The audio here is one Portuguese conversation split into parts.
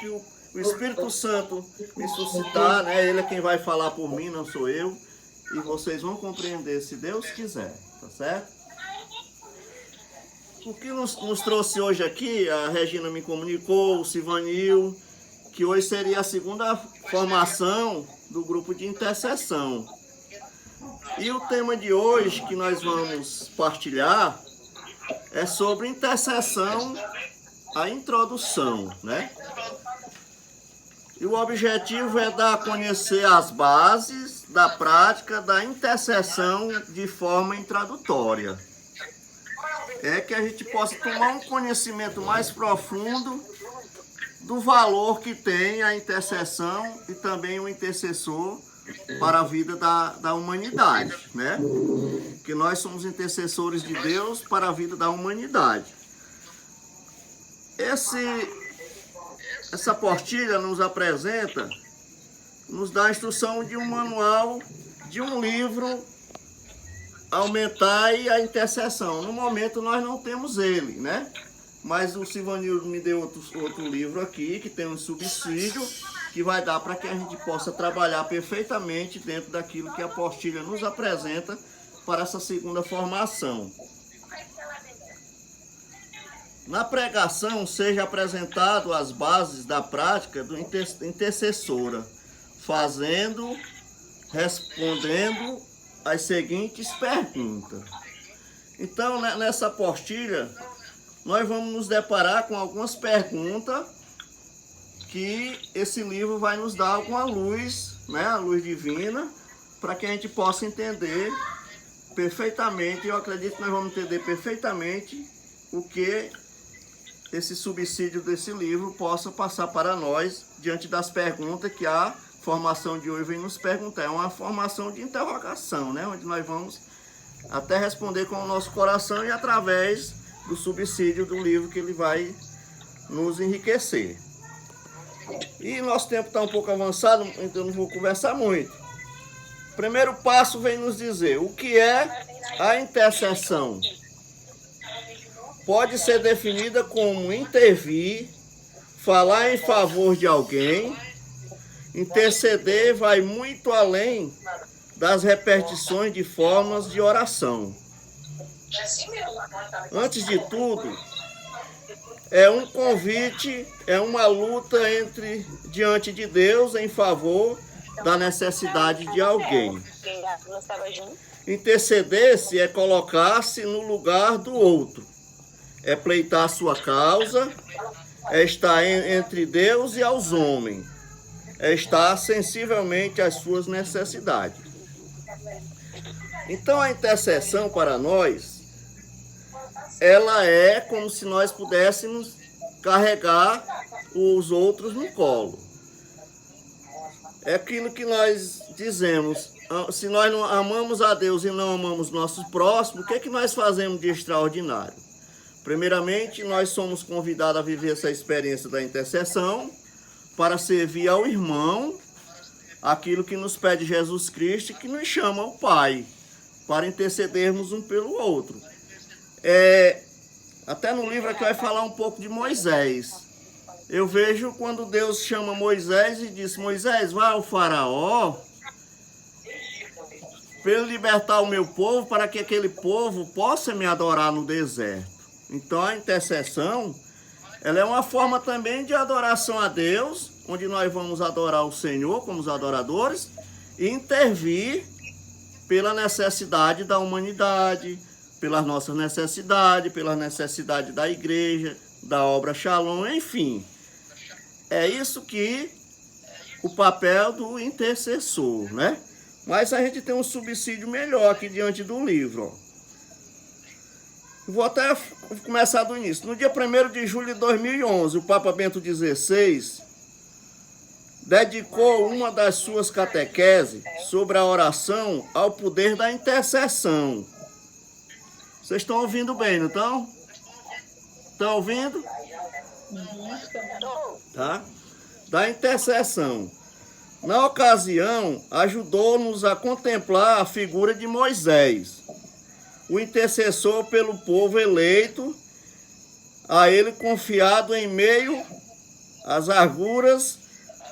que o Espírito Santo me suscitar, né? Ele é quem vai falar por mim, não sou eu. E vocês vão compreender se Deus quiser, tá certo? O que nos trouxe hoje aqui, a Regina me comunicou, o Sivanil, que hoje seria a segunda formação do grupo de intercessão. E o tema de hoje que nós vamos partilhar é sobre intercessão, a introdução, né? E o objetivo é dar a conhecer as bases da prática da intercessão de forma introdutória. É que a gente possa tomar um conhecimento mais profundo do valor que tem a intercessão e também o intercessor para a vida da humanidade, né? Que nós somos intercessores de Deus para a vida da humanidade. Essa apostila nos apresenta, nos dá a instrução de um manual, de um livro, Aumentai a Intercessão. No momento nós não temos ele, né? Mas o Sivanil me deu outro livro aqui, que tem um subsídio, que vai dar para que a gente possa trabalhar perfeitamente dentro daquilo que a apostila nos apresenta para essa segunda formação. Na pregação, seja apresentado as bases da prática do intercessora, respondendo as seguintes perguntas. Então, nessa apostila, nós vamos nos deparar com algumas perguntas que esse livro vai nos dar alguma luz, né, a luz divina, para que a gente possa entender perfeitamente. Eu acredito que nós vamos entender perfeitamente o que esse subsídio desse livro possa passar para nós diante das perguntas que a formação de hoje vem nos perguntar. É uma formação de interrogação, né? Onde nós vamos até responder com o nosso coração e através do subsídio do livro que ele vai nos enriquecer. E nosso tempo está um pouco avançado, então não vou conversar muito. O primeiro passo vem nos dizer o que é a intercessão. Pode ser definida como intervir, falar em favor de alguém. Interceder vai muito além das repetições de formas de oração. Antes de tudo, é um convite, é uma luta diante de Deus em favor da necessidade de alguém. Interceder-se é colocar-se no lugar do outro. É pleitar sua causa, é estar entre Deus e aos homens, é estar sensivelmente às suas necessidades. Então a intercessão para nós, ela é como se nós pudéssemos carregar os outros no colo. É aquilo que nós dizemos, se nós não amamos a Deus e não amamos nossos próximos, o que é que nós fazemos de extraordinário? Primeiramente, nós somos convidados a viver essa experiência da intercessão para servir ao irmão aquilo que nos pede Jesus Cristo e que nos chama ao Pai, para intercedermos um pelo outro. Até no livro aqui vai falar um pouco de Moisés. Eu vejo quando Deus chama Moisés e diz: Moisés, vai ao faraó para ele libertar o meu povo, para que aquele povo possa me adorar no deserto. Então a intercessão, ela é uma forma também de adoração a Deus, onde nós vamos adorar o Senhor como os adoradores e intervir pela necessidade da humanidade, pelas nossas necessidades, pela necessidade da igreja, da obra Shalom, enfim. É isso que o papel do intercessor, né? Mas a gente tem um subsídio melhor aqui diante do livro, ó. Vou até começar do início. No dia 1º de julho de 2011, o Papa Bento XVI dedicou uma das suas catequeses sobre a oração ao poder da intercessão. Vocês estão ouvindo bem, não estão? Estão ouvindo? Tá? Da intercessão. Na ocasião, ajudou-nos a contemplar a figura de Moisés, o intercessor pelo povo eleito, a ele confiado em meio as arguras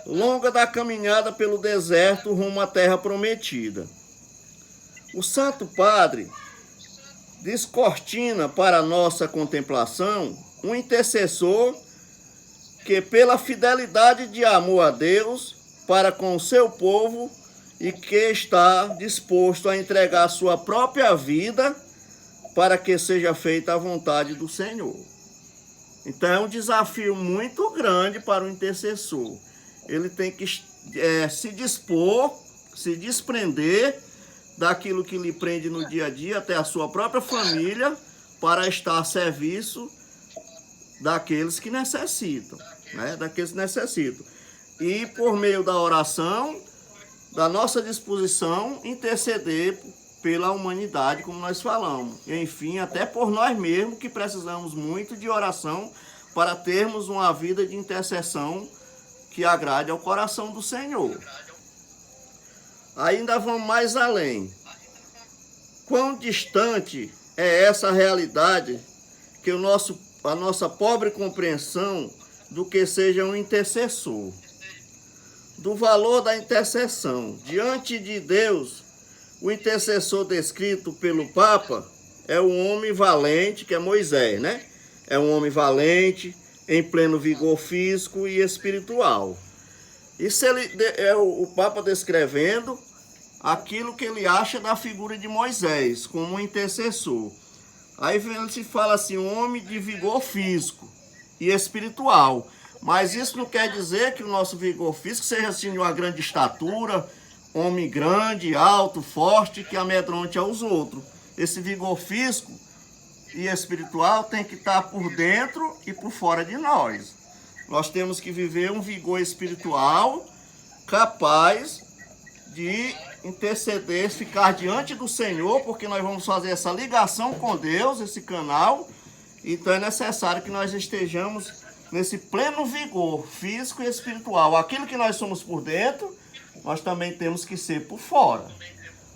longas da caminhada pelo deserto rumo à terra prometida. O Santo Padre descortina para nossa contemplação um intercessor que, pela fidelidade de amor a Deus para com o seu povo, e que está disposto a entregar sua própria vida para que seja feita a vontade do Senhor. Então é um desafio muito grande para o intercessor. Ele tem que se dispor, se desprender daquilo que lhe prende no dia a dia, até a sua própria família, para estar a serviço daqueles que necessitam, né? Daqueles que necessitam. E por meio da oração, da nossa disposição, interceder pela humanidade, como nós falamos. Enfim, até por nós mesmos, que precisamos muito de oração para termos uma vida de intercessão que agrade ao coração do Senhor. Ainda vamos mais além. Quão distante é essa realidade que a nossa pobre compreensão do que seja um intercessor. Do valor da intercessão. Diante de Deus, o intercessor descrito pelo Papa é um homem valente, que é Moisés, né? É um homem valente, em pleno vigor físico e espiritual. Isso é o Papa descrevendo aquilo que ele acha da figura de Moisés, como um intercessor. Aí ele se fala assim, um homem de vigor físico e espiritual. Mas isso não quer dizer que o nosso vigor físico seja assim de uma grande estatura, homem grande, alto, forte, que amedronte aos outros. Esse vigor físico e espiritual tem que estar por dentro e por fora de nós. Nós temos que viver um vigor espiritual capaz de interceder, ficar diante do Senhor, porque nós vamos fazer essa ligação com Deus, esse canal. Então é necessário que nós estejamos nesse pleno vigor físico e espiritual. Aquilo que nós somos por dentro, nós também temos que ser por fora.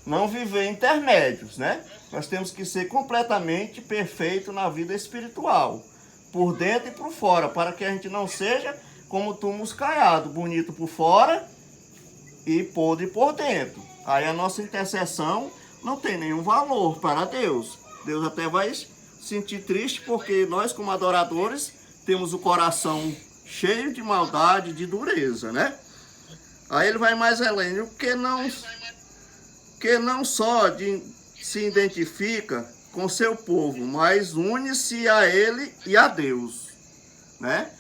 Não viver intermédios, né? Nós temos que ser completamente perfeito na vida espiritual, por dentro e por fora, para que a gente não seja como túmulos caiados, bonito por fora e podre por dentro. Aí a nossa intercessão não tem nenhum valor para Deus. Deus até vai sentir triste, porque nós, como adoradores, temos o coração cheio de maldade, de dureza, né? Aí ele vai mais além, o que não só se identifica com seu povo, mas une-se a ele e a Deus, né?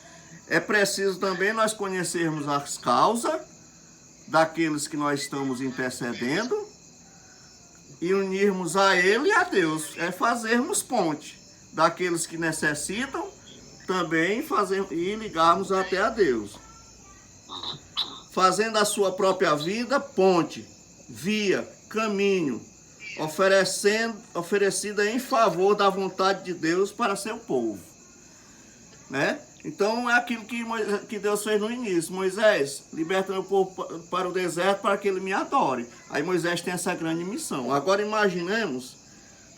É preciso também nós conhecermos as causas daqueles que nós estamos intercedendo e unirmos a ele e a Deus. É fazermos ponte daqueles que necessitam, também e ligarmos até a Deus. Fazendo a sua própria vida ponte, via, caminho, oferecida em favor da vontade de Deus para seu povo, né? Então é aquilo que Deus fez no início. Moisés, liberta meu povo para o deserto para que ele me adore. Aí Moisés tem essa grande missão. Agora imaginemos,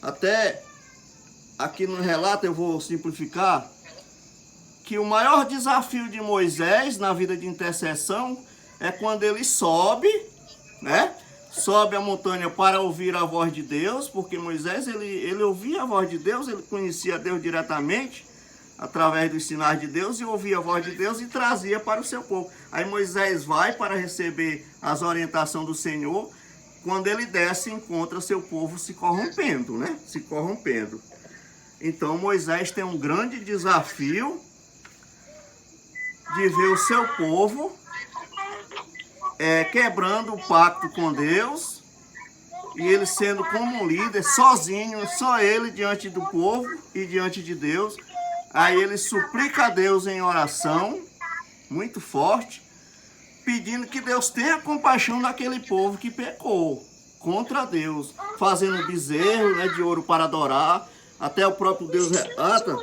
até aqui no relato eu vou simplificar, que o maior desafio de Moisés na vida de intercessão é quando ele sobe, né? Sobe a montanha para ouvir a voz de Deus, porque Moisés, ele ouvia a voz de Deus, ele conhecia Deus diretamente, através dos sinais de Deus, e ouvia a voz de Deus e trazia para o seu povo. Aí Moisés vai para receber as orientações do Senhor. Quando ele desce, encontra seu povo se corrompendo, né? Se corrompendo. Então Moisés tem um grande desafio de ver o seu povo quebrando o pacto com Deus, e ele sendo como um líder, sozinho, só ele diante do povo e diante de Deus. Aí ele suplica a Deus em oração, muito forte, pedindo que Deus tenha compaixão daquele povo que pecou contra Deus, fazendo bezerro, né, de ouro para adorar. Até o próprio Deus relata,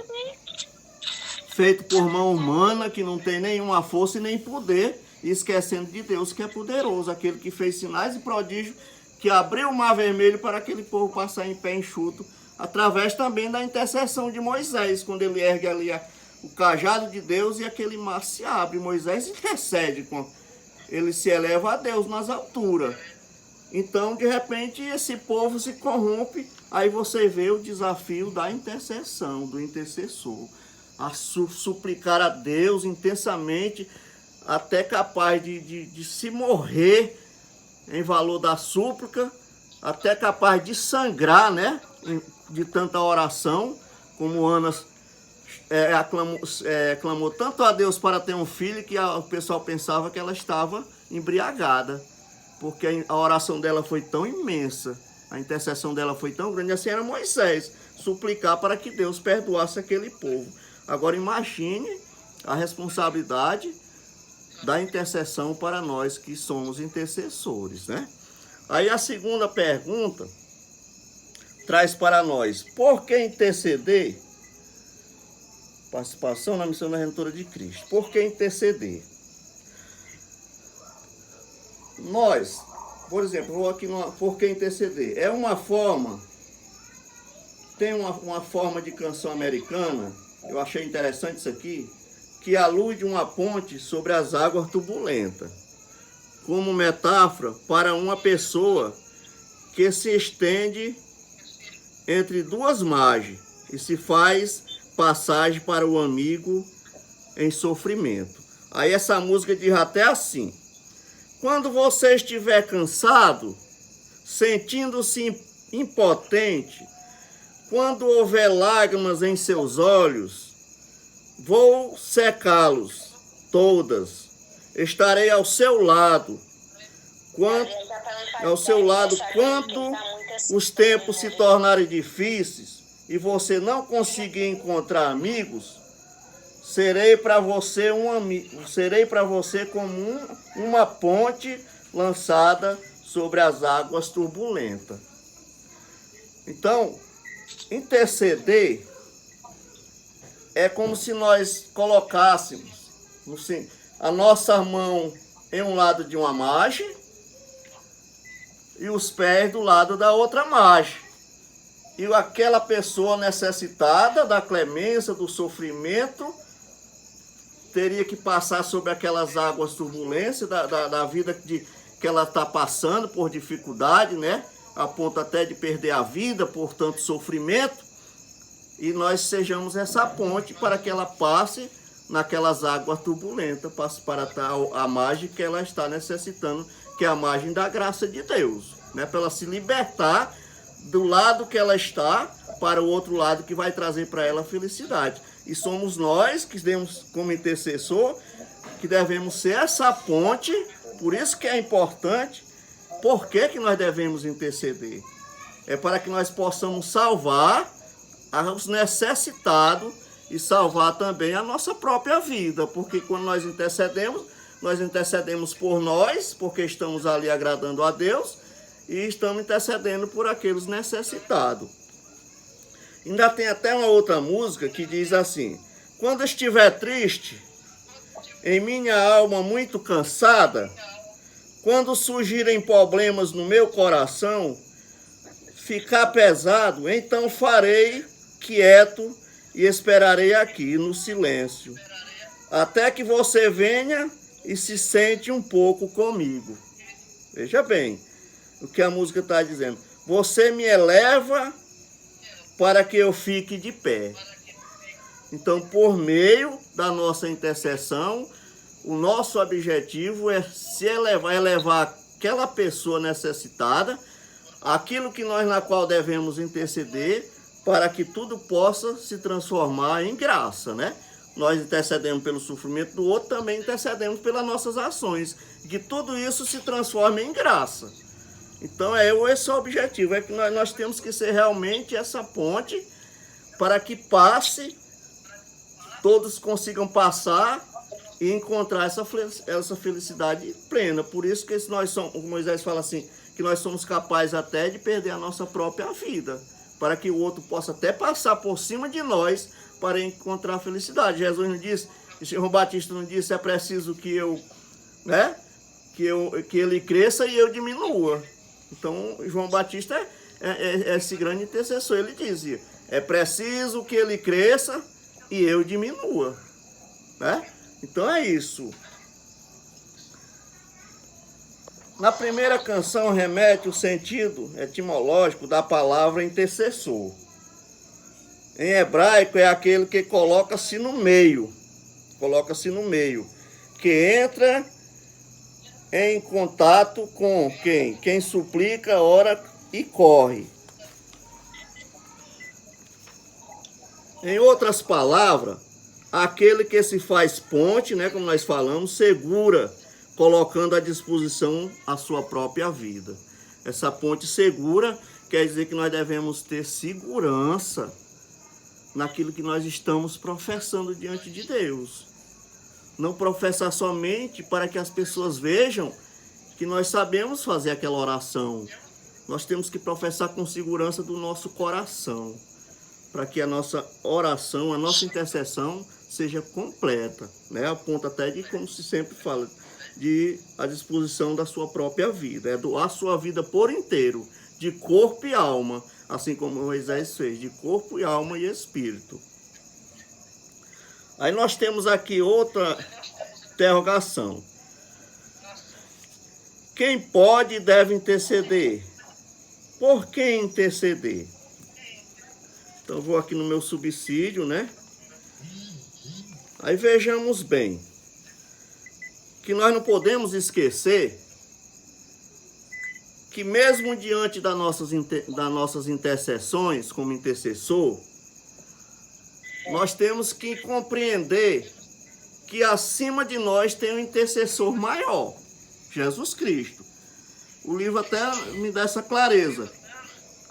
feito por mão humana, que não tem nenhuma força e nem poder, esquecendo de Deus que é poderoso, aquele que fez sinais e prodígios, que abriu o mar vermelho para aquele povo passar em pé enxuto, através também da intercessão de Moisés, quando ele ergue ali o cajado de Deus e aquele mar se abre. Moisés intercede, ele se eleva a Deus nas alturas. Então, de repente, esse povo se corrompe, aí você vê o desafio da intercessão, do intercessor. A suplicar a Deus intensamente, até capaz de se morrer em valor da súplica, até capaz de sangrar, né? De tanta oração, como Ana clamou tanto a Deus para ter um filho, que o pessoal pensava que ela estava embriagada, porque a oração dela foi tão imensa, a intercessão dela foi tão grande. Assim era Moisés, suplicar para que Deus perdoasse aquele povo. Agora imagine a responsabilidade da intercessão para nós que somos intercessores, né? Aí a segunda pergunta traz para nós: por que interceder? Participação na missão da Redentora de Cristo. Por que interceder? Nós, por exemplo, vou aqui numa, por que interceder? É uma forma, tem uma forma de canção americana, eu achei interessante isso aqui, que alude uma ponte sobre as águas turbulentas, como metáfora para uma pessoa que se estende entre duas margens e se faz passagem para o amigo em sofrimento. Aí essa música diz até assim: quando você estiver cansado, sentindo-se impotente, quando houver lágrimas em seus olhos, vou secá-los todas. Estarei ao seu lado. Quando os tempos se tornarem difíceis e você não conseguir encontrar amigos, serei para você um amigo, serei para você como uma ponte lançada sobre as águas turbulentas. Então, interceder é como se nós colocássemos a nossa mão em um lado de uma margem e os pés do lado da outra margem. E aquela pessoa necessitada da clemência, do sofrimento, teria que passar sobre aquelas águas turbulentas da vida que ela está passando por dificuldade, né? A ponto até de perder a vida por tanto sofrimento. E nós sejamos essa ponte para que ela passe naquelas águas turbulentas, passe para a margem que ela está necessitando, que é a margem da graça de Deus, né? Para ela se libertar do lado que ela está para o outro lado que vai trazer para ela felicidade. E somos nós que devemos, como intercessor, que devemos ser essa ponte. Por isso que é importante. Por que nós devemos interceder? É para que nós possamos salvar os necessitados e salvar também a nossa própria vida. Porque quando nós intercedemos por nós, porque estamos ali agradando a Deus, e estamos intercedendo por aqueles necessitados. Ainda tem até uma outra música que diz assim: quando estiver triste, em minha alma muito cansada, quando surgirem problemas no meu coração, ficar pesado, então farei quieto e esperarei aqui no silêncio, até que você venha e se sente um pouco comigo. Veja bem o que a música está dizendo. Você me eleva para que eu fique de pé. Então, por meio da nossa intercessão, o nosso objetivo é se elevar aquela pessoa necessitada, aquilo que nós na qual devemos interceder, para que tudo possa se transformar em graça, né? Nós intercedemos pelo sofrimento do outro, também intercedemos pelas nossas ações, que tudo isso se transforme em graça. Então, esse é o objetivo, é que nós temos que ser realmente essa ponte para que passe, todos consigam passar e encontrar essa felicidade plena. Por isso que o Moisés fala assim, que nós somos capazes até de perder a nossa própria vida, para que o outro possa até passar por cima de nós para encontrar a felicidade. Jesus não disse, João Batista não disse, é preciso que que ele cresça e eu diminua. Então, João Batista é esse grande intercessor. Ele dizia, é preciso que ele cresça e eu diminua, né? Então é isso. Na primeira canção remete o sentido etimológico da palavra intercessor. Em hebraico é aquele que coloca-se no meio, que entra em contato com quem? Quem suplica, ora e corre. Em outras palavras, aquele que se faz ponte, né, como nós falamos, segura, colocando à disposição a sua própria vida. Essa ponte segura quer dizer que nós devemos ter segurança naquilo que nós estamos professando diante de Deus. Não professar somente para que as pessoas vejam que nós sabemos fazer aquela oração. Nós temos que professar com segurança do nosso coração, para que a nossa oração, a nossa intercessão seja completa, né? A ponto até de, como se sempre fala, de a disposição da sua própria vida, é doar sua vida por inteiro, de corpo e alma, assim como Moisés fez, de corpo e alma e espírito. Aí nós temos aqui outra interrogação. Quem pode e deve interceder? Por que interceder? Então vou aqui no meu subsídio, né? Aí vejamos bem, que nós não podemos esquecer que mesmo diante das nossas intercessões como intercessor, nós temos que compreender que acima de nós tem um intercessor maior, Jesus Cristo. O livro até me dá essa clareza.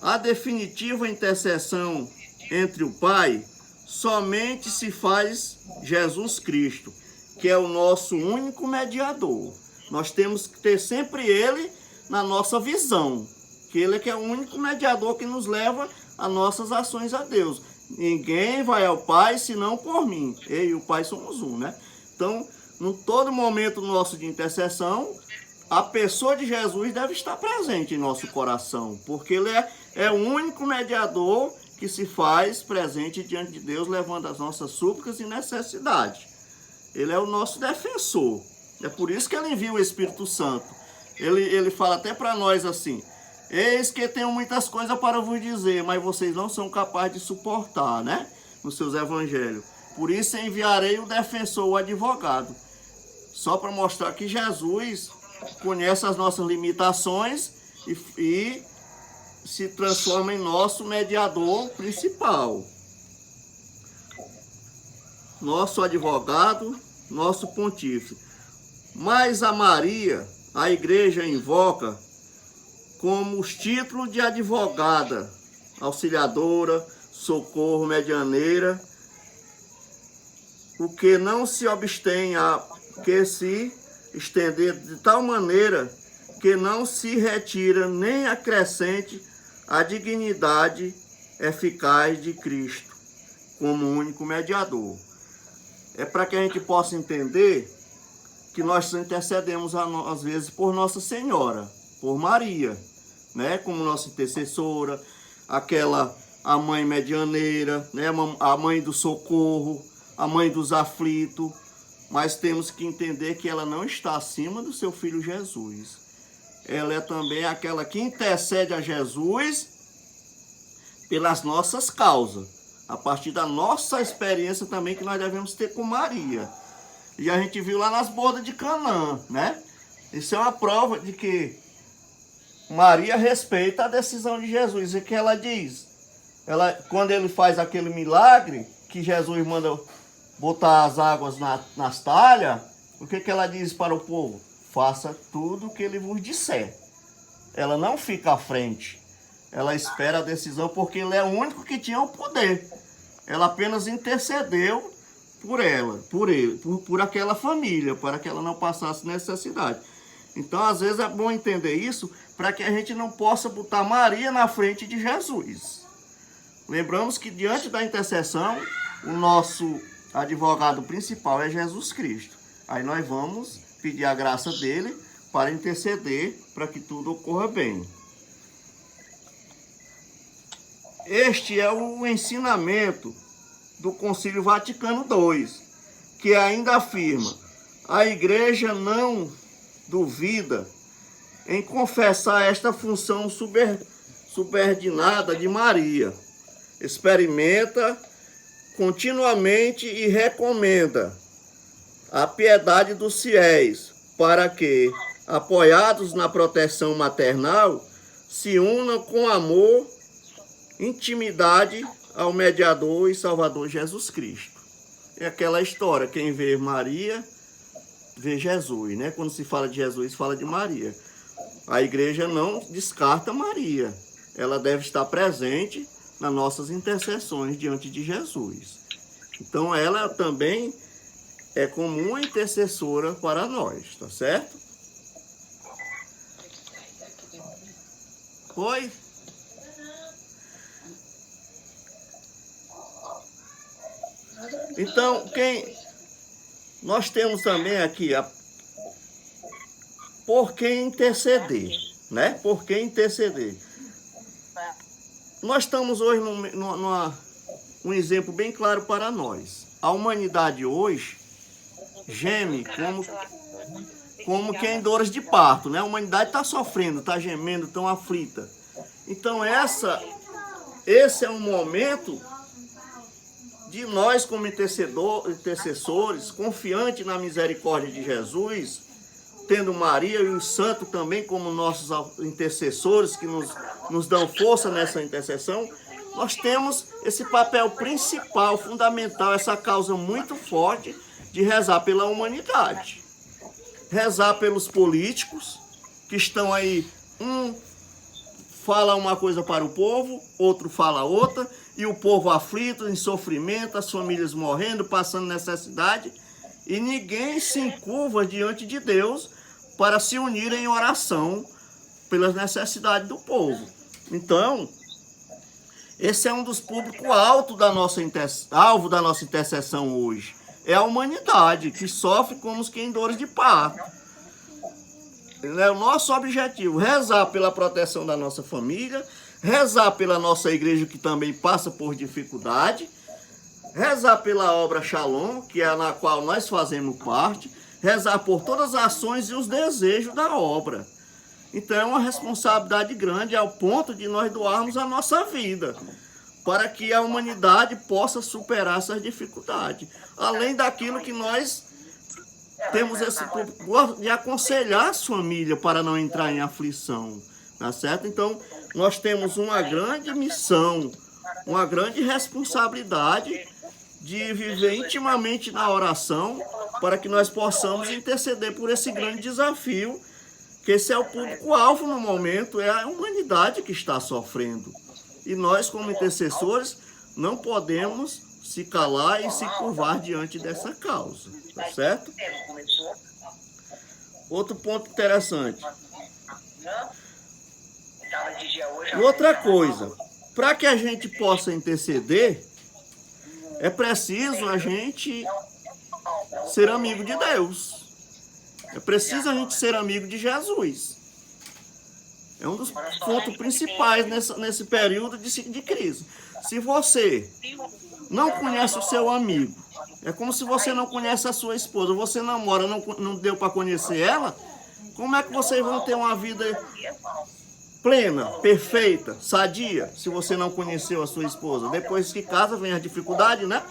A definitiva intercessão entre o Pai somente se faz Jesus Cristo, que é o nosso único mediador. Nós temos que ter sempre Ele na nossa visão, que Ele é que é o único mediador que nos leva as nossas ações a Deus. Ninguém vai ao Pai senão por mim. Eu e o Pai somos um, né? Então, em todo momento nosso de intercessão, a pessoa de Jesus deve estar presente em nosso coração, porque Ele é o único mediador que se faz presente diante de Deus, levando as nossas súplicas e necessidades. Ele é o nosso defensor. É por isso que Ele envia o Espírito Santo. Ele fala até para nós assim: eis que tenho muitas coisas para vos dizer, mas vocês não são capazes de suportar, né? Nos seus evangelhos. Por isso enviarei o defensor, o advogado. Só para mostrar que Jesus conhece as nossas limitações e se transforma em nosso mediador principal. Nosso advogado, nosso pontífice. Mas a Maria, a igreja invoca como os títulos de advogada, auxiliadora, socorro, medianeira, o que não se abstém a que se estender de tal maneira que não se retira nem acrescente a dignidade eficaz de Cristo como único mediador. É para que a gente possa entender que nós intercedemos às vezes por Nossa Senhora, por Maria, né, como nossa intercessora, a mãe medianeira, né, a mãe do socorro, a mãe dos aflitos, mas temos que entender que ela não está acima do seu Filho Jesus. Ela é também aquela que intercede a Jesus pelas nossas causas, a partir da nossa experiência também que nós devemos ter com Maria. E a gente viu lá nas bodas de Canaã, né? Isso é uma prova de que Maria respeita a decisão de Jesus. E que ela diz? Quando ele faz aquele milagre, que Jesus manda botar as águas nas talhas, o que ela diz para o povo? Faça tudo o que ele vos disser. Ela não fica à frente. Ela espera a decisão porque ele é o único que tinha o poder. Ela apenas intercedeu por ela, por aquela família, para que ela não passasse necessidade. Então, às vezes é bom entender isso para que a gente não possa botar Maria na frente de Jesus. Lembramos que diante da intercessão, o nosso advogado principal é Jesus Cristo. Aí nós vamos pedir a graça dele para interceder para que tudo ocorra bem. Este é o ensinamento do Concílio Vaticano II, que ainda afirma: a Igreja não duvida em confessar esta função subordinada de Maria. Experimenta continuamente e recomenda a piedade dos fiéis para que, apoiados na proteção maternal, se unam com amor, intimidade ao mediador e salvador Jesus Cristo. É aquela história, quem vê Maria, vê Jesus, né? Quando se fala de Jesus, fala de Maria. A igreja não descarta Maria. Ela deve estar presente nas nossas intercessões diante de Jesus. Então ela também é como uma intercessora para nós, tá certo? Oi? Então, nós temos também aqui por que interceder, né? Por que interceder? Nós estamos hoje um exemplo bem claro para nós. A humanidade hoje geme como que em dores de parto, né? A humanidade está sofrendo, está gemendo, tão aflita. Então esse é um momento de nós como intercessores, confiantes na misericórdia de Jesus, tendo Maria e os santos também como nossos intercessores que nos dão força nessa intercessão. Nós temos esse papel principal, fundamental, essa causa muito forte de rezar pela humanidade. Rezar pelos políticos que estão aí, um fala uma coisa para o povo, outro fala outra, e o povo aflito, em sofrimento, as famílias morrendo, passando necessidade, e ninguém se encurva diante de Deus para se unir em oração pelas necessidades do povo. Então, esse é um dos públicos-alvo da nossa intercessão hoje. É a humanidade que sofre como que em dores de parto. É o nosso objetivo, rezar pela proteção da nossa família, rezar pela nossa igreja que também passa por dificuldade, rezar pela obra Shalom, que é na qual nós fazemos parte, rezar por todas as ações e os desejos da obra. Então é uma responsabilidade grande ao ponto de nós doarmos a nossa vida, para que a humanidade possa superar essas dificuldades. Além daquilo que nós temos esse de aconselhar as famílias para não entrar em aflição, tá certo? Então, nós temos uma grande missão, uma grande responsabilidade de viver intimamente na oração para que nós possamos interceder por esse grande desafio, que esse é o público-alvo no momento, é a humanidade que está sofrendo. E nós, como intercessores, não podemos se calar e se curvar diante dessa causa, tá certo? Outro ponto interessante. Outra coisa, para que a gente possa interceder, é preciso a gente ser amigo de Deus. É preciso a gente ser amigo de Jesus. É um dos pontos principais nesse período de crise. Se você não conhece o seu amigo, é como se você não conhece a sua esposa, você namora, não deu para conhecer ela, como é que vocês vão ter uma vida plena, perfeita, sadia, se você não conheceu a sua esposa? Depois que casa vem a dificuldade, né?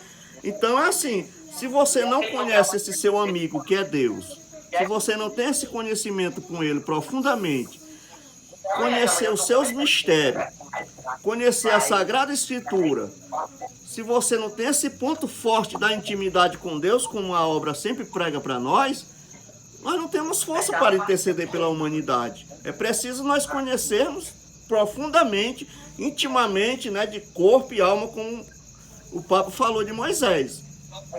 Então é assim, se você não conhece esse seu amigo que é Deus, se você não tem esse conhecimento com ele profundamente, conhecer os seus mistérios, conhecer a Sagrada Escritura, se você não tem esse ponto forte da intimidade com Deus, como a obra sempre prega para nós não temos força para interceder pela humanidade. É preciso nós conhecermos profundamente, intimamente, né, de corpo e alma, como o Papa falou de Moisés.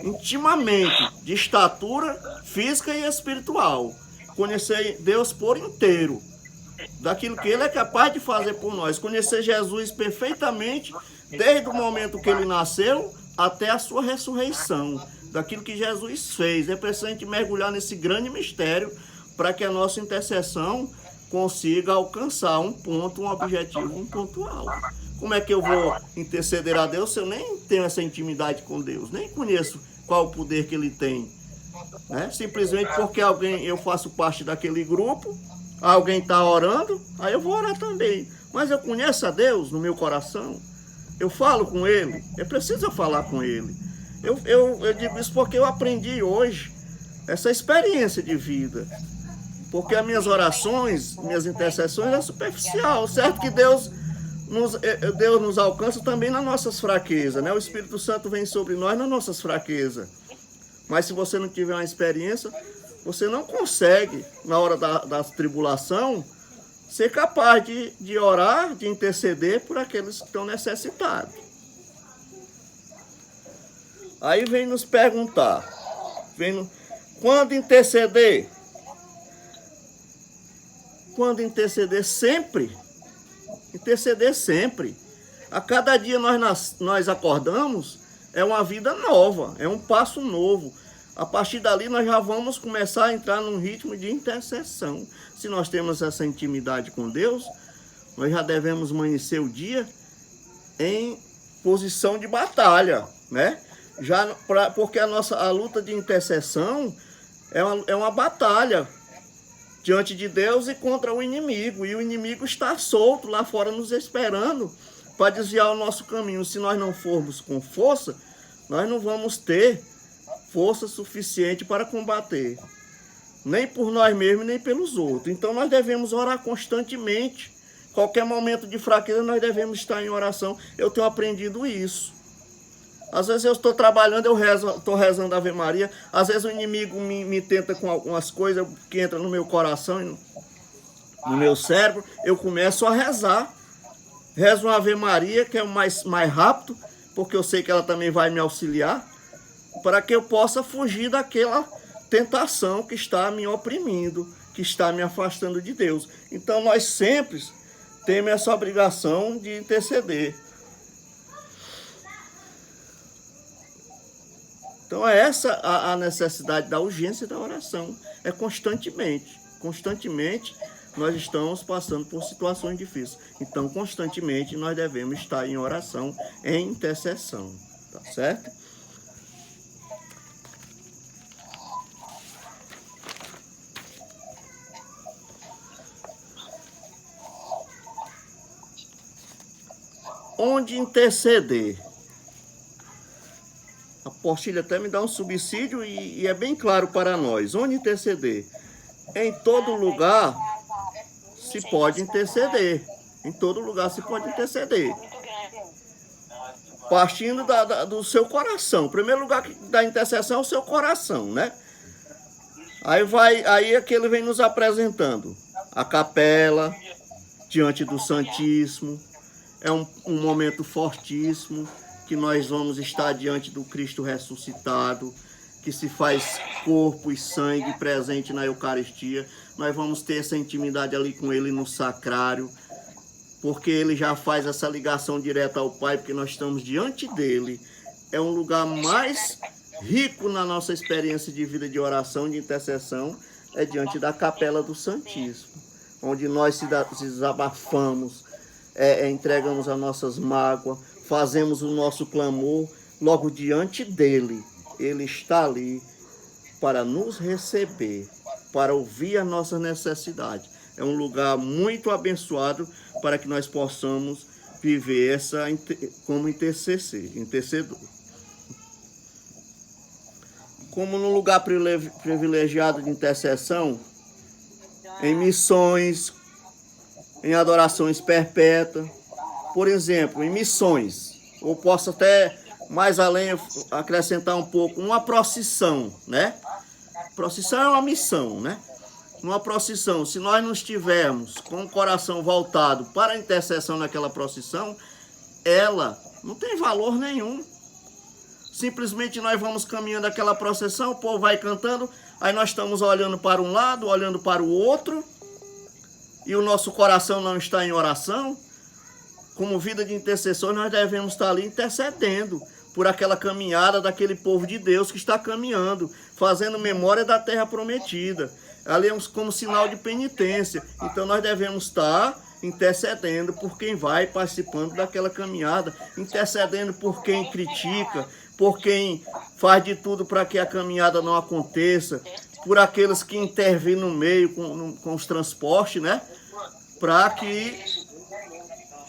Intimamente, de estatura física e espiritual. Conhecer Deus por inteiro, daquilo que Ele é capaz de fazer por nós. Conhecer Jesus perfeitamente, desde o momento que Ele nasceu até a sua ressurreição. Daquilo que Jesus fez. É preciso a gente mergulhar nesse grande mistério para que a nossa intercessão consiga alcançar um ponto, um objetivo, um ponto alto. Como é que eu vou interceder a Deus se eu nem tenho essa intimidade com Deus? Nem conheço qual o poder que Ele tem. Né? Simplesmente porque eu faço parte daquele grupo, alguém está orando, aí eu vou orar também. Mas eu conheço a Deus no meu coração. Eu falo com Ele. É preciso falar com Ele. Eu digo isso porque eu aprendi hoje essa experiência de vida. Porque as minhas orações, minhas intercessões é superficial. Certo que Deus nos alcança também nas nossas fraquezas, né? O Espírito Santo vem sobre nós nas nossas fraquezas. Mas se você não tiver uma experiência, você não consegue, na hora da tribulação, ser capaz de orar, de interceder por aqueles que estão necessitados. Aí vem nos perguntar, quando interceder? Quando interceder? Sempre. Interceder sempre. A cada dia nós acordamos, é uma vida nova, é um passo novo. A partir dali nós já vamos começar a entrar num ritmo de intercessão. Se nós temos essa intimidade com Deus, nós já devemos amanhecer o dia em posição de batalha, né? Porque a luta de intercessão é uma batalha diante de Deus e contra o inimigo. E o inimigo está solto lá fora nos esperando para desviar o nosso caminho. Se nós não formos com força, nós não vamos ter força suficiente para combater. Nem por nós mesmos, nem pelos outros. Então nós devemos orar constantemente. Qualquer momento de fraqueza nós devemos estar em oração. Eu tenho aprendido isso. Às vezes eu estou trabalhando, estou rezando a Ave Maria. Às vezes o inimigo me tenta com algumas coisas que entram no meu coração e no meu cérebro. Eu começo a rezar. Rezo uma Ave Maria, que é o mais rápido, porque eu sei que ela também vai me auxiliar, para que eu possa fugir daquela tentação que está me oprimindo, que está me afastando de Deus. Então nós sempre temos essa obrigação de interceder. Então é essa a necessidade da urgência da oração. É constantemente. Constantemente nós estamos passando por situações difíceis. Então constantemente nós devemos estar em oração, em intercessão. Tá certo? Onde interceder? A apostila até me dá um subsídio e é bem claro para nós. Onde interceder? Em todo lugar se pode interceder. Em todo lugar se pode interceder. Partindo do seu coração. O primeiro lugar da intercessão é o seu coração, né? Aí é que ele vem nos apresentando a capela diante do Santíssimo. É um momento fortíssimo que nós vamos estar diante do Cristo ressuscitado, que se faz corpo e sangue presente na Eucaristia. Nós vamos ter essa intimidade ali com Ele no sacrário, porque Ele já faz essa ligação direta ao Pai, porque nós estamos diante dEle. É um lugar mais rico na nossa experiência de vida de oração, de intercessão, é diante da capela do Santíssimo, onde nós se desabafamos, entregamos as nossas mágoas, fazemos o nosso clamor logo diante dele. Ele está ali para nos receber, para ouvir a nossa necessidade. É um lugar muito abençoado para que nós possamos viver como intercedor. Como num lugar privilegiado de intercessão, em missões, em adorações perpétuas. Por exemplo, em missões, ou posso até mais além acrescentar um pouco, uma procissão, né? Procissão é uma missão, né? Numa procissão, se nós não estivermos com o coração voltado para a intercessão naquela procissão, ela não tem valor nenhum. Simplesmente nós vamos caminhando aquela procissão, o povo vai cantando, aí nós estamos olhando para um lado, olhando para o outro, e o nosso coração não está em oração. Como vida de intercessor, nós devemos estar ali intercedendo por aquela caminhada daquele povo de Deus que está caminhando, fazendo memória da terra prometida. Ali é como sinal de penitência. Então nós devemos estar intercedendo por quem vai participando daquela caminhada, intercedendo por quem critica, por quem faz de tudo para que a caminhada não aconteça, por aqueles que intervêm no meio com os transportes, né? Para que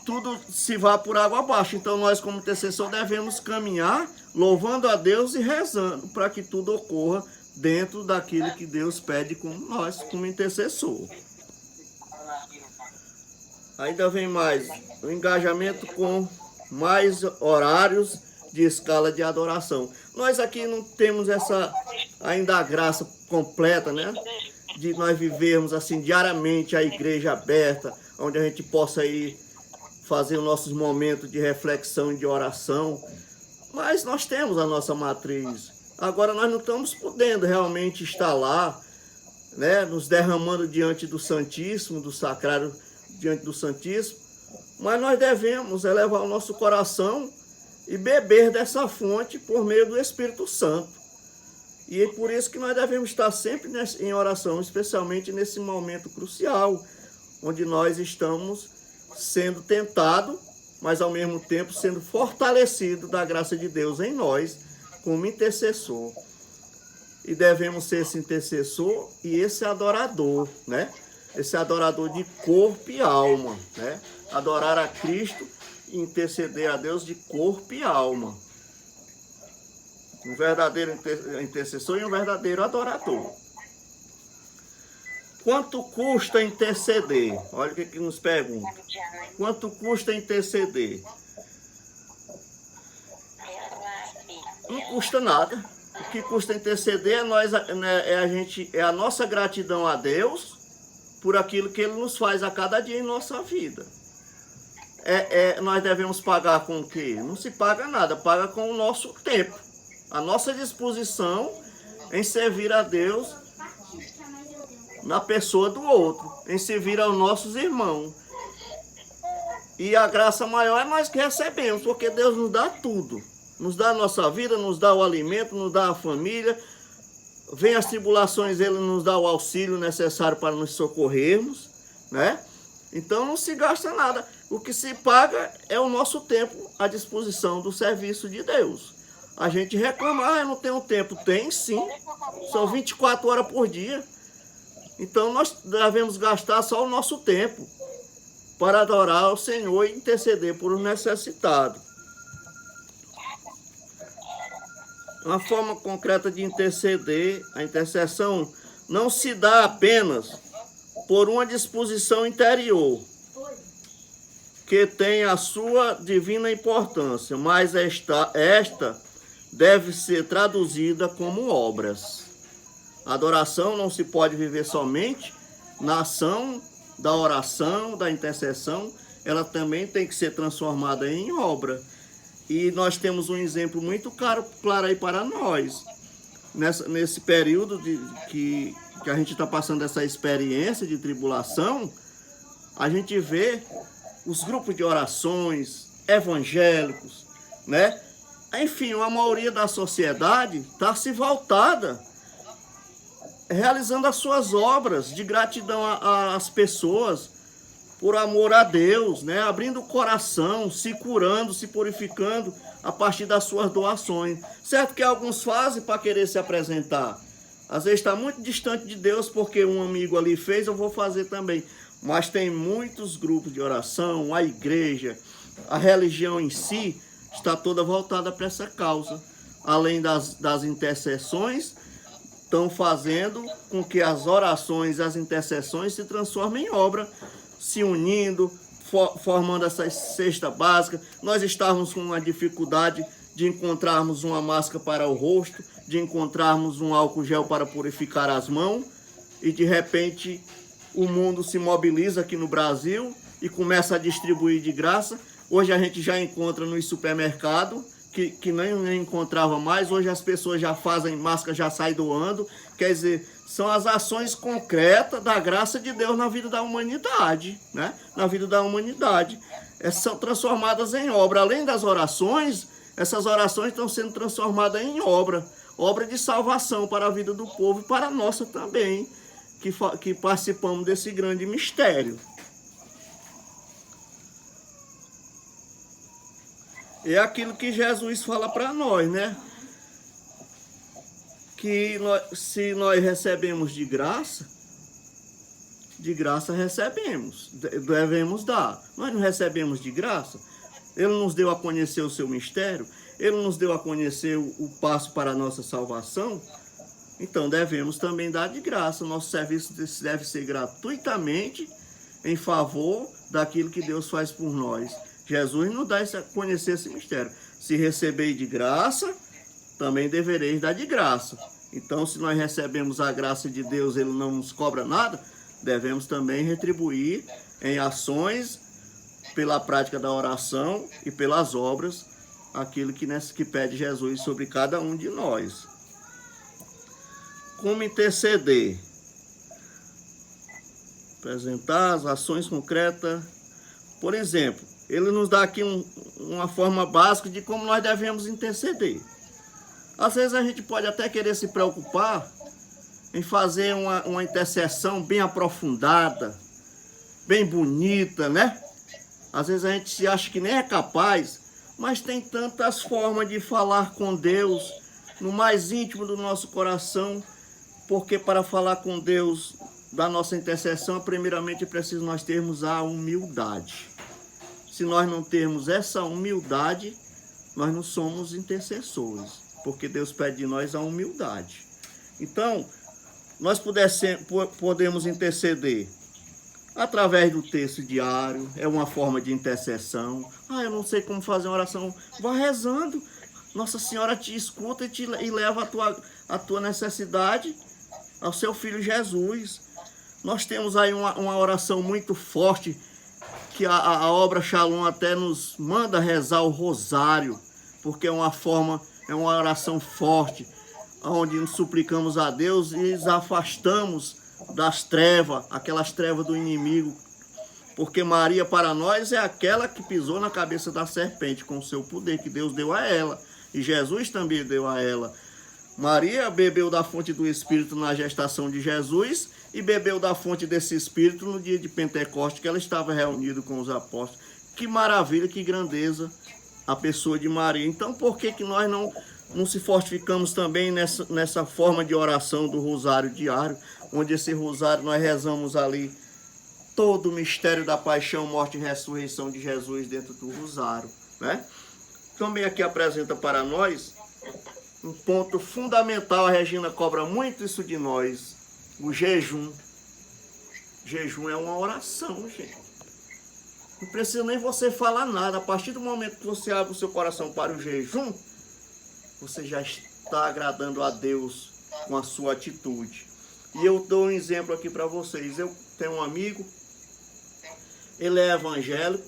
tudo se vá por água abaixo. Então nós, como intercessor, devemos caminhar louvando a Deus e rezando para que tudo ocorra dentro daquilo que Deus pede com nós, como intercessor. Ainda vem mais o engajamento com mais horários de escala de adoração. Nós aqui não temos ainda a graça completa, né? De nós vivermos assim diariamente a igreja aberta, onde a gente possa ir fazer os nossos momentos de reflexão e de oração. Mas nós temos a nossa matriz. Agora nós não estamos podendo realmente estar lá, né? Nos derramando diante do Santíssimo, do Sacrário, diante do Santíssimo, mas nós devemos elevar o nosso coração e beber dessa fonte por meio do Espírito Santo. E é por isso que nós devemos estar sempre em oração, especialmente nesse momento crucial, onde nós estamos sendo tentados, mas ao mesmo tempo sendo fortalecidos da graça de Deus em nós, como intercessor. E devemos ser esse intercessor e esse adorador, né? Esse adorador de corpo e alma, né? Adorar a Cristo e interceder a Deus de corpo e alma. Um verdadeiro intercessor e um verdadeiro adorador. Quanto custa interceder? Olha o que nos pergunta. Quanto custa interceder? Não custa nada. O que custa interceder é a nossa gratidão a Deus por aquilo que Ele nos faz a cada dia em nossa vida. Nós devemos pagar com o quê? Não se paga nada, paga com o nosso tempo, a nossa disposição em servir a Deus na pessoa do outro, em servir aos nossos irmãos. E a graça maior é nós que recebemos, porque Deus nos dá tudo. Nos dá a nossa vida, nos dá o alimento, nos dá a família. Vem as tribulações, Ele nos dá o auxílio necessário para nos socorrermos, né? Então não se gasta nada. O que se paga é o nosso tempo à disposição do serviço de Deus. A gente reclama, eu não tenho tempo. Tem sim, são 24 horas por dia. Então nós devemos gastar só o nosso tempo para adorar ao Senhor e interceder por os necessitados. Uma forma concreta de interceder, a intercessão não se dá apenas por uma disposição interior, que tem a sua divina importância, mas esta deve ser traduzida como obras. A adoração não se pode viver somente na ação da oração, da intercessão, ela também tem que ser transformada em obra. E nós temos um exemplo muito claro aí para nós. Nesse período que a gente está passando essa experiência de tribulação, a gente vê os grupos de orações evangélicos, né? Enfim, a maioria da sociedade está se voltada, realizando as suas obras de gratidão às pessoas, por amor a Deus, né? Abrindo o coração, se curando, se purificando a partir das suas doações. Certo que alguns fazem para querer se apresentar. Às vezes está muito distante de Deus, porque um amigo ali fez, eu vou fazer também. Mas tem muitos grupos de oração, a igreja, a religião em si, está toda voltada para essa causa. Além das intercessões, estão fazendo com que as orações e as intercessões se transformem em obra, se unindo, formando essa cesta básica. Nós estávamos com uma dificuldade de encontrarmos uma máscara para o rosto, de encontrarmos um álcool gel para purificar as mãos, e de repente o mundo se mobiliza aqui no Brasil e começa a distribuir de graça. Hoje a gente já encontra nos supermercados, que nem encontrava mais. Hoje as pessoas já fazem máscara, já saem doando. Quer dizer, são as ações concretas da graça de Deus na vida da humanidade, né? Na vida da humanidade. São transformadas em obra. Além das orações, essas orações estão sendo transformadas em obra. Obra de salvação para a vida do povo e para a nossa também, que participamos desse grande mistério. é aquilo que Jesus fala para nós, né? Que se nós recebemos de graça recebemos, devemos dar. Nós não recebemos de graça. Ele nos deu a conhecer o seu mistério, ele nos deu a conhecer o passo para a nossa salvação. Então devemos também dar de graça. Nosso serviço deve ser gratuitamente em favor daquilo que Deus faz por nós. Jesus nos dá a conhecer esse mistério. Se receber de graça, também devereis dar de graça. Então, se nós recebemos a graça de Deus, ele não nos cobra nada, devemos também retribuir em ações, pela prática da oração e pelas obras, aquilo que pede Jesus sobre cada um de nós. Como interceder? Apresentar as ações concretas. Por exemplo, ele nos dá aqui uma forma básica de como nós devemos interceder. Às vezes a gente pode até querer se preocupar em fazer uma intercessão bem aprofundada, bem bonita, né? Às vezes a gente se acha que nem é capaz, mas tem tantas formas de falar com Deus no mais íntimo do nosso coração, porque para falar com Deus da nossa intercessão, primeiramente é preciso nós termos a humildade. Se nós não termos essa humildade, nós não somos intercessores, porque Deus pede de nós a humildade. Então, nós podemos interceder através do texto diário, é uma forma de intercessão. Eu não sei como fazer uma oração. Vá rezando. Nossa Senhora te escuta e leva a tua necessidade ao seu Filho Jesus. Nós temos aí uma oração muito forte, que a obra Shalom até nos manda rezar o rosário, porque é uma oração forte, onde nos suplicamos a Deus e nos afastamos das trevas, aquelas trevas do inimigo, porque Maria para nós é aquela que pisou na cabeça da serpente com o seu poder que Deus deu a ela, e Jesus também deu a ela. Maria bebeu da fonte do Espírito na gestação de Jesus e bebeu da fonte desse Espírito no dia de Pentecostes, que ela estava reunida com os apóstolos. Que maravilha, que grandeza a pessoa de Maria. Então por que nós não se fortificamos também nessa forma de oração do rosário diário, onde esse rosário nós rezamos ali todo o mistério da paixão, morte e ressurreição de Jesus dentro do rosário, né? Também aqui apresenta para nós um ponto fundamental, a Regina cobra muito isso de nós, o jejum. Jejum é uma oração, gente. Não precisa nem você falar nada. A partir do momento que você abre o seu coração para o jejum, você já está agradando a Deus com a sua atitude. E eu dou um exemplo aqui para vocês. Eu tenho um amigo, ele é evangélico,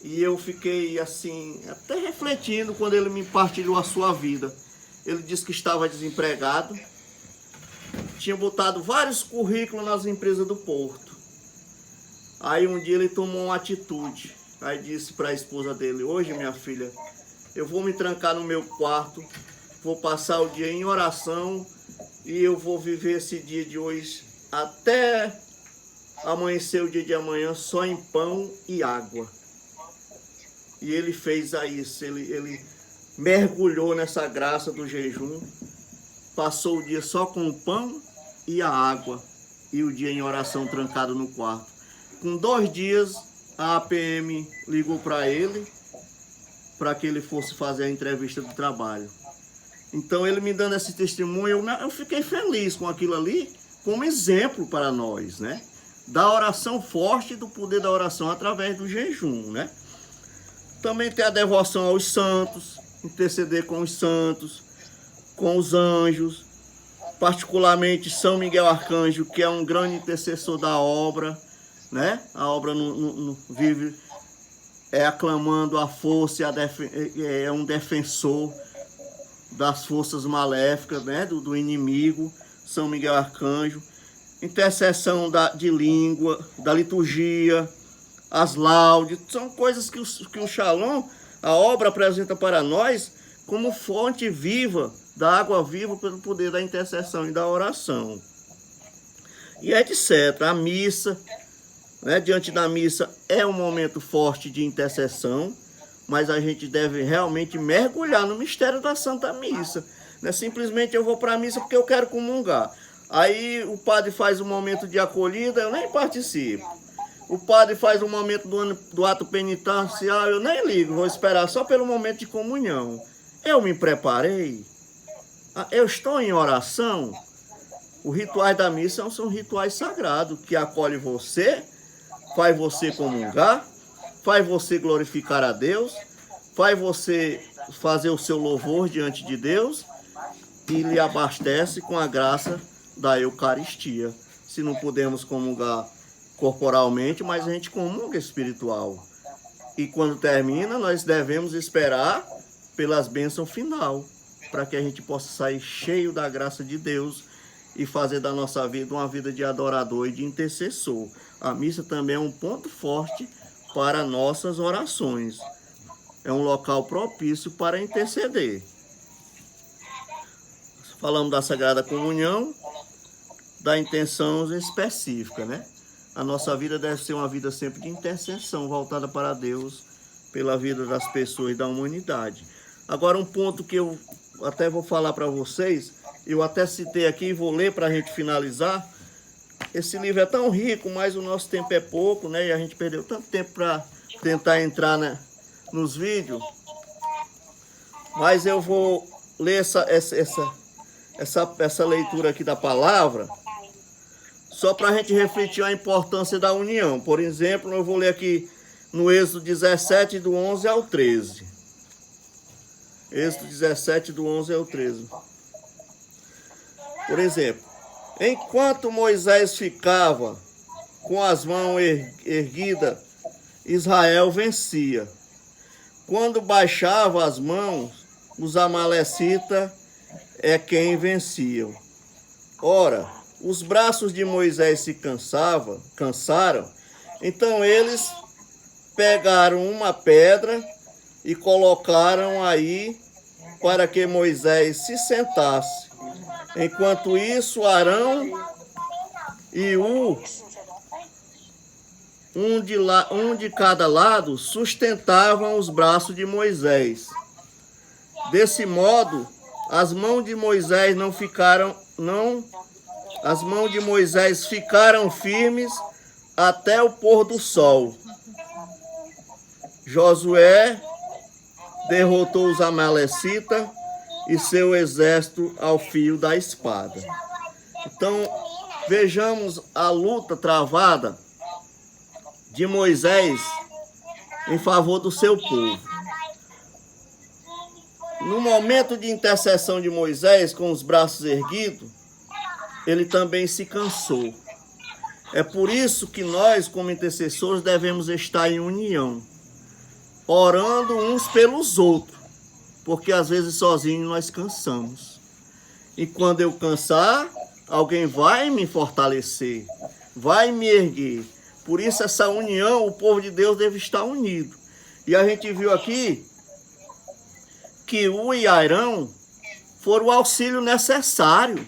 e eu fiquei assim, até refletindo quando ele me partilhou a sua vida. Ele disse que estava desempregado, tinha botado vários currículos nas empresas do Porto. Aí um dia ele tomou uma atitude. Aí disse para a esposa dele: hoje, minha filha, eu vou me trancar no meu quarto, vou passar o dia em oração e eu vou viver esse dia de hoje até amanhecer o dia de amanhã só em pão e água. E ele fez isso, ele mergulhou nessa graça do jejum, passou o dia só com o pão e a água e o dia em oração trancado no quarto. Com 2 dias, a APM ligou para ele, para que ele fosse fazer a entrevista do trabalho. Então ele me dando esse testemunho, eu fiquei feliz com aquilo ali, como exemplo para nós, né? Da oração forte, do poder da oração através do jejum, né? Também tem a devoção aos santos, interceder com os santos, com os anjos, particularmente São Miguel Arcanjo, que é um grande intercessor da obra, né? A obra vive aclamando a força, é um defensor das forças maléficas, né? do inimigo, São Miguel Arcanjo. Intercessão de língua, da liturgia, as laudes, são coisas que o Shalom, a obra, apresenta para nós como fonte viva, da água viva, pelo poder da intercessão e da oração. E etc. A missa, né, diante da missa, é um momento forte de intercessão, mas a gente deve realmente mergulhar no mistério da Santa Missa. Não é simplesmente eu vou para a missa porque eu quero comungar. Aí o padre faz um momento de acolhida, eu nem participo. O padre faz um momento do ato penitencial, eu nem ligo, vou esperar só pelo momento de comunhão. Eu me preparei, eu estou em oração. Os rituais da missa são rituais sagrados, que acolhem você, faz você comungar, faz você glorificar a Deus, faz você fazer o seu louvor diante de Deus e lhe abastece com a graça da Eucaristia. Se não podemos comungar corporalmente, mas a gente comunga espiritual. E quando termina, nós devemos esperar pelas bênçãos final, para que a gente possa sair cheio da graça de Deus e fazer da nossa vida uma vida de adorador e de intercessor. A missa também é um ponto forte para nossas orações. É um local propício para interceder. Falamos da Sagrada Comunhão, da intenção específica, né? A nossa vida deve ser uma vida sempre de intercessão, voltada para Deus, pela vida das pessoas da humanidade. Agora, um ponto que eu até vou falar para vocês, eu até citei aqui e vou ler para a gente finalizar. Esse livro é tão rico, mas o nosso tempo é pouco, né? E a gente perdeu tanto tempo para tentar entrar, né, nos vídeos. Mas eu vou ler essa leitura aqui da palavra, só para a gente refletir a importância da união. Por exemplo, eu vou ler aqui no Êxodo 17, do 11 ao 13. Êxodo 17, do 11 ao 13. Por exemplo, enquanto Moisés ficava com as mãos erguidas, Israel vencia. Quando baixava as mãos, os amalecitas é quem venciam. Ora, os braços de Moisés se cansaram, então eles pegaram uma pedra e colocaram aí para que Moisés se sentasse. Enquanto isso, Arão e um de cada lado sustentavam os braços de Moisés. Desse modo, as mãos de Moisés ficaram firmes até o pôr do sol. Josué derrotou os amalecitas e seu exército ao fio da espada. Então, vejamos a luta travada de Moisés em favor do seu povo. No momento de intercessão de Moisés, com os braços erguidos, ele também se cansou. É por isso que nós, como intercessores, devemos estar em união, orando uns pelos outros, porque às vezes sozinhos nós cansamos. E quando eu cansar, alguém vai me fortalecer, vai me erguer. Por isso essa união, o povo de Deus deve estar unido. E a gente viu aqui que U e Arão foram o auxílio necessário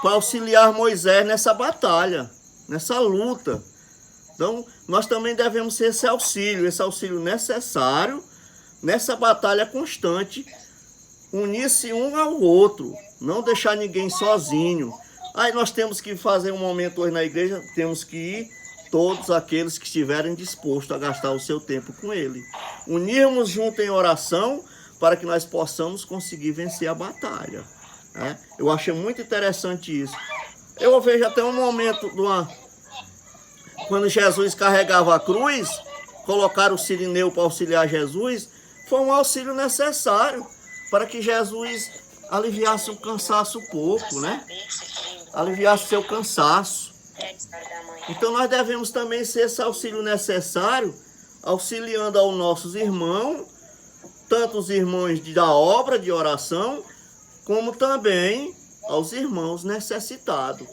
para auxiliar Moisés nessa batalha, nessa luta. Então, nós também devemos ser esse auxílio necessário nessa batalha constante, unir-se um ao outro, não deixar ninguém sozinho. Aí nós temos que fazer um momento hoje na igreja, temos que ir todos aqueles que estiverem dispostos a gastar o seu tempo com ele. Unirmos junto em oração para que nós possamos conseguir vencer a batalha. Né? Eu achei muito interessante isso. Eu vejo até um momento quando Jesus carregava a cruz, colocaram o sirineu para auxiliar Jesus, foi um auxílio necessário para que Jesus aliviasse o cansaço um pouco, né? Aliviasse seu cansaço. Então nós devemos também ser esse auxílio necessário, auxiliando aos nossos irmãos, tanto os irmãos da obra de oração, como também aos irmãos necessitados.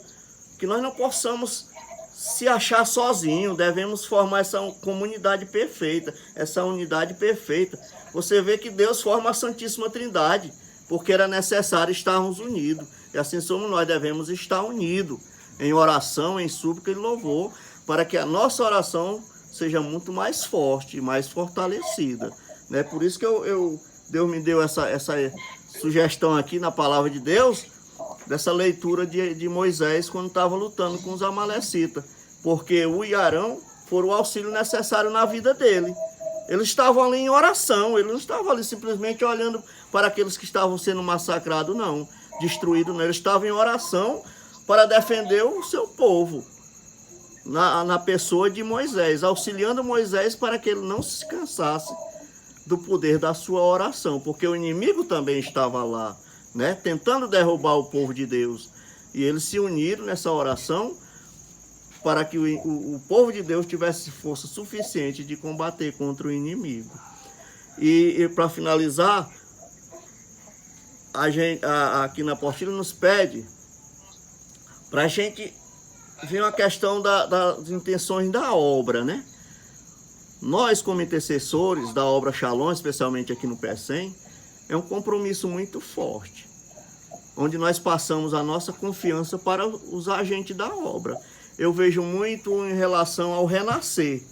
Que nós não possamos se achar sozinhos, devemos formar essa comunidade perfeita, essa unidade perfeita. Você vê que Deus forma a Santíssima Trindade, porque era necessário estarmos unidos. E assim somos nós, devemos estar unidos em oração, em súplica e louvor, para que a nossa oração seja muito mais forte, mais fortalecida, né? Por isso que Deus me deu essa sugestão aqui na palavra de Deus, dessa leitura de Moisés quando estava lutando com os amalecitas, porque o e Arão foram o auxílio necessário na vida dele. Eles estavam ali em oração, eles não estavam ali simplesmente olhando para aqueles que estavam sendo massacrados, não, destruídos, não. Eles estavam em oração para defender o seu povo, na pessoa de Moisés, auxiliando Moisés para que ele não se cansasse do poder da sua oração, porque o inimigo também estava lá, né, tentando derrubar o povo de Deus. E eles se uniram nessa oração para que o povo de Deus tivesse força suficiente de combater contra o inimigo. E para finalizar, aqui na apostila nos pede para a gente ver uma questão das intenções da obra, né? Nós, como intercessores da obra Shalom, especialmente aqui no PSEM, é um compromisso muito forte, onde nós passamos a nossa confiança para os agentes da obra. Eu vejo muito em relação ao renascer.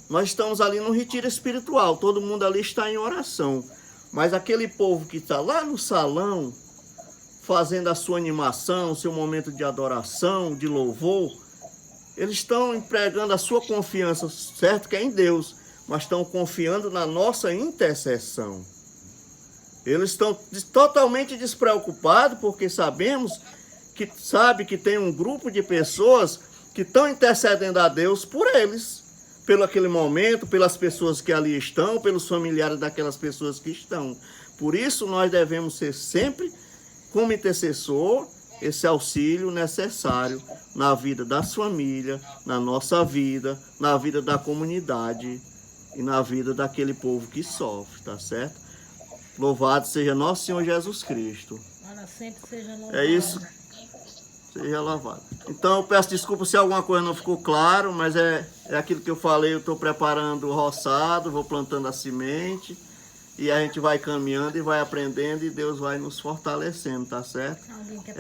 Nós estamos ali num retiro espiritual, todo mundo ali está em oração. Mas aquele povo que está lá no salão, fazendo a sua animação, o seu momento de adoração, de louvor, eles estão empregando a sua confiança, certo que é em Deus, mas estão confiando na nossa intercessão. Eles estão totalmente despreocupados, porque sabe que tem um grupo de pessoas que estão intercedendo a Deus por eles, pelo aquele momento, pelas pessoas que ali estão, pelos familiares daquelas pessoas que estão. Por isso nós devemos ser sempre, como intercessor, esse auxílio necessário na vida das famílias, na nossa vida, na vida da comunidade e na vida daquele povo que sofre, tá certo? Louvado seja nosso Senhor Jesus Cristo. Para sempre seja louvado. É isso. Seja louvado. Então eu peço desculpa se alguma coisa não ficou claro, mas é aquilo que eu falei, eu estou preparando o roçado, vou plantando a semente e a gente vai caminhando e vai aprendendo e Deus vai nos fortalecendo, tá certo? Alguém quer